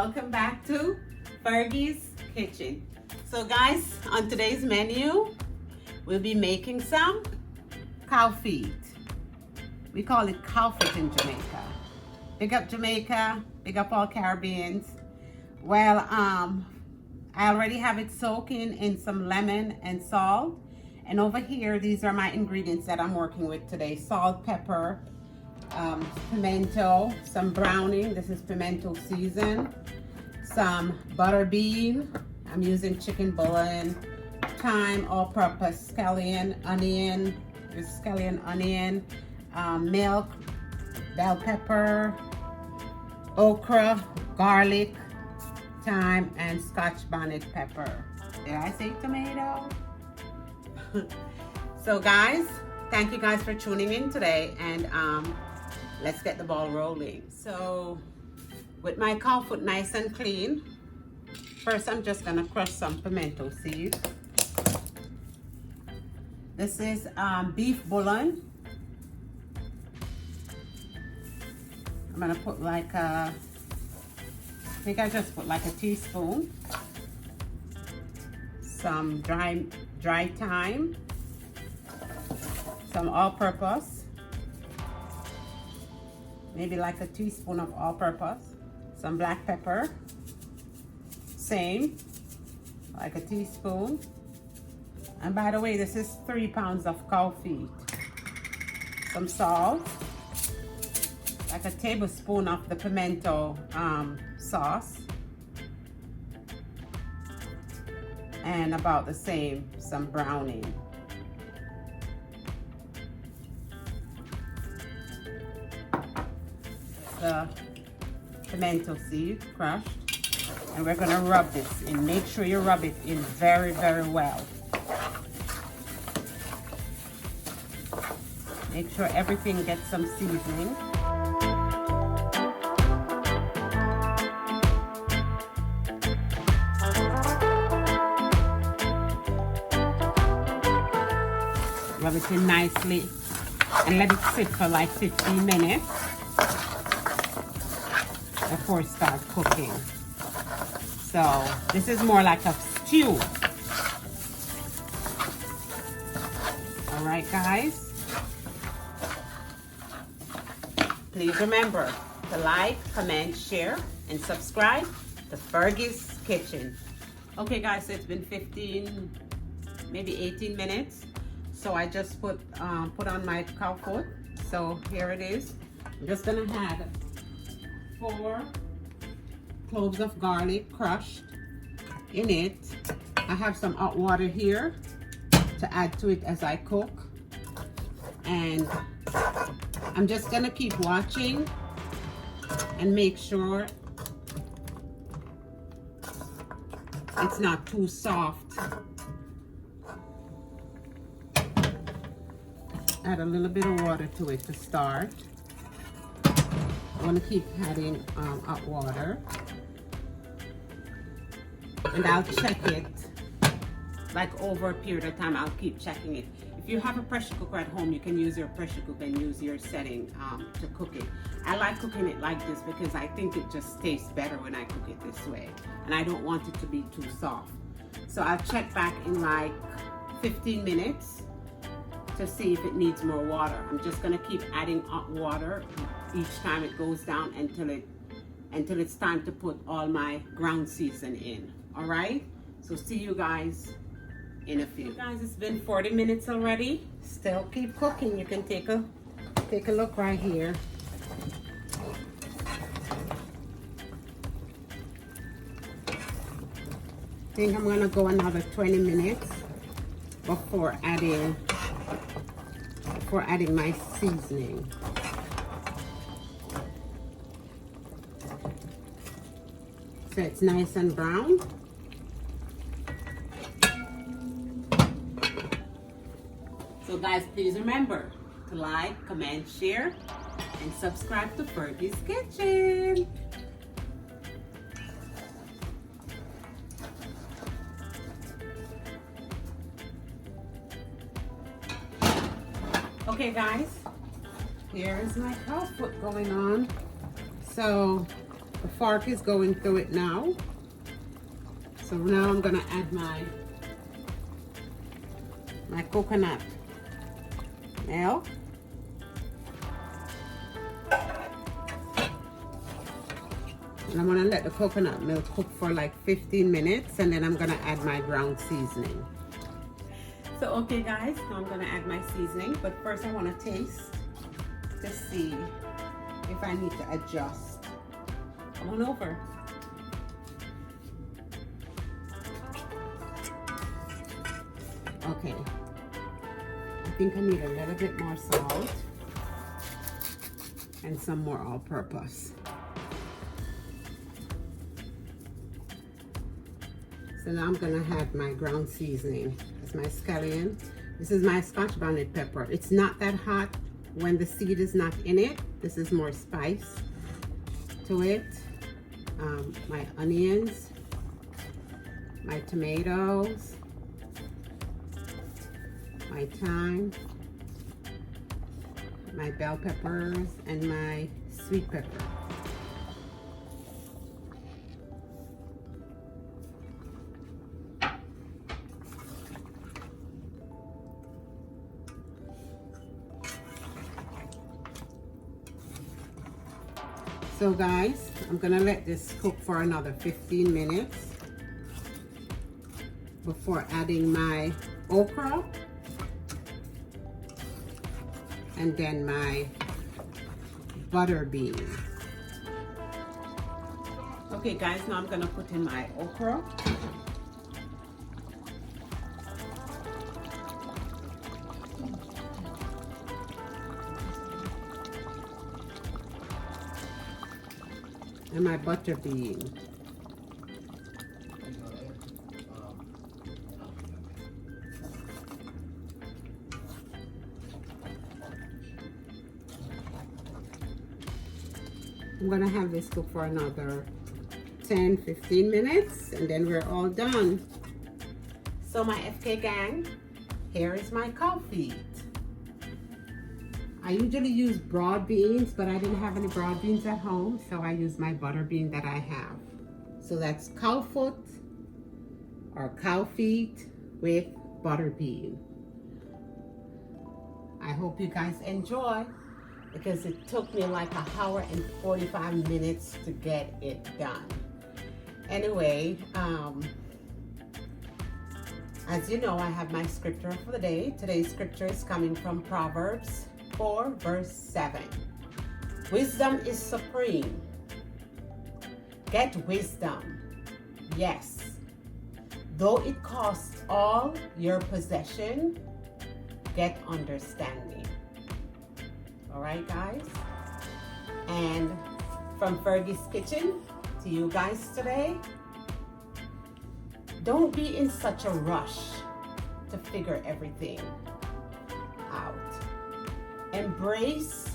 welcome back to Fergie's Kitchen. So guys, on today's menu, we'll be making some COWFEET. We call it Cowfoot in Jamaica. Big up Jamaica, big up all Caribbeans. Well, I already have it soaking in some lemon and salt. And over here, these are my ingredients that I'm working with today. Salt, pepper, pimento, some browning. This is pimento season. Some butter bean. I'm using chicken bouillon. Thyme, all-purpose scallion, onion. There's scallion, onion. Milk, bell pepper, okra, garlic, thyme, and Scotch bonnet pepper. Did I say tomato? So guys, thank you guys for tuning in today, and let's get the ball rolling. So with my Cowfoot nice and clean, first I'm just gonna crush some pimento seeds. This is beef bouillon. I'm gonna put like I think I just put like a teaspoon. Some dry thyme, some all-purpose, maybe like a teaspoon of all-purpose, some black pepper, same, like a teaspoon. And by the way, this is 3 pounds of COWFEET. Some salt, like a tablespoon of the pimento sauce, and about the same, some browning. The pimento seed crushed, and we're gonna rub this in. Make sure you rub it in very, very well. Make sure everything gets some seasoning. Rub it in nicely and let it sit for like 15 minutes before it starts cooking. So this is more like a stew. All right, guys. Please remember to like, comment, share, and subscribe to Fergie's Kitchen. Okay, guys, so it's been 15, maybe 18 minutes. So I just put on my Cowfoot. So here it is. I'm just gonna add 4 cloves of garlic crushed in it. I have some hot water here to add to it as I cook. And I'm just gonna keep watching and make sure it's not too soft. Add a little bit of water to it to start. I want to keep adding hot water. And I'll check it like over a period of time. I'll keep checking it. If you have a pressure cooker at home, you can use your pressure cooker and use your setting to cook it. I like cooking it like this because I think it just tastes better when I cook it this way. And I don't want it to be too soft. So I'll check back in like 15 minutes. To see if it needs more water. I'm just gonna keep adding hot water each time it goes down until it's time to put all my ground season in. All right, so see you guys in a few. Guys, it's been 40 minutes already. Still keep cooking. You can take a look right here. I think I'm gonna go another 20 minutes before adding my seasoning. So it's nice and brown. So guys, please remember to like, comment, share, and subscribe to Fergie's Kitchen. Okay guys, here is my Cowfoot going on. So The fork is going through it now. So now I'm gonna add my coconut milk. And I'm gonna let the coconut milk cook for like 15 minutes, and then I'm gonna add my ground seasoning. So okay guys, now I'm gonna add my seasoning, but first I wanna taste to see if I need to adjust. Come on over. Okay, I think I need a little bit more salt and some more all-purpose. So now I'm gonna have my ground seasoning. It's my scallion. This is my Scotch bonnet pepper. It's not that hot when the seed is not in it. This is more spice to it. My onions, my tomatoes, my thyme, my bell peppers, and my sweet pepper. So guys, I'm gonna let this cook for another 15 minutes before adding my okra and then my butter bean. Okay guys, now I'm gonna put in my okra. And my butter bean. I'm gonna have this cook for another 10-15 minutes and then we're all done. So my FK gang, here is my COWFEET. I usually use broad beans, but I didn't have any broad beans at home, so I use my butter bean that I have. So that's Cowfoot or COWFEET with butter bean. I hope you guys enjoy, because it took me like 1 hour and 45 minutes to get it done. Anyway, as you know, I have my scripture for the day. Today's scripture is coming from Proverbs 4 verse 7. Wisdom is supreme. Get wisdom. Yes. Though it costs all your possession, get understanding. All right, guys? And from Fergie's Kitchen to you guys today, don't be in such a rush to figure everything out. Embrace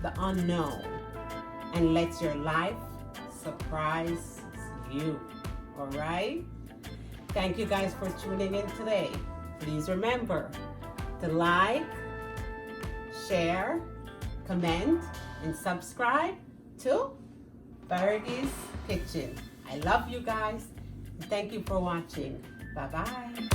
the unknown and let your life surprise you. All right? Thank you guys for tuning in today. Please remember to like, share, comment, and subscribe to Fergie's Kitchen. I love you guys. Thank you for watching. Bye-bye.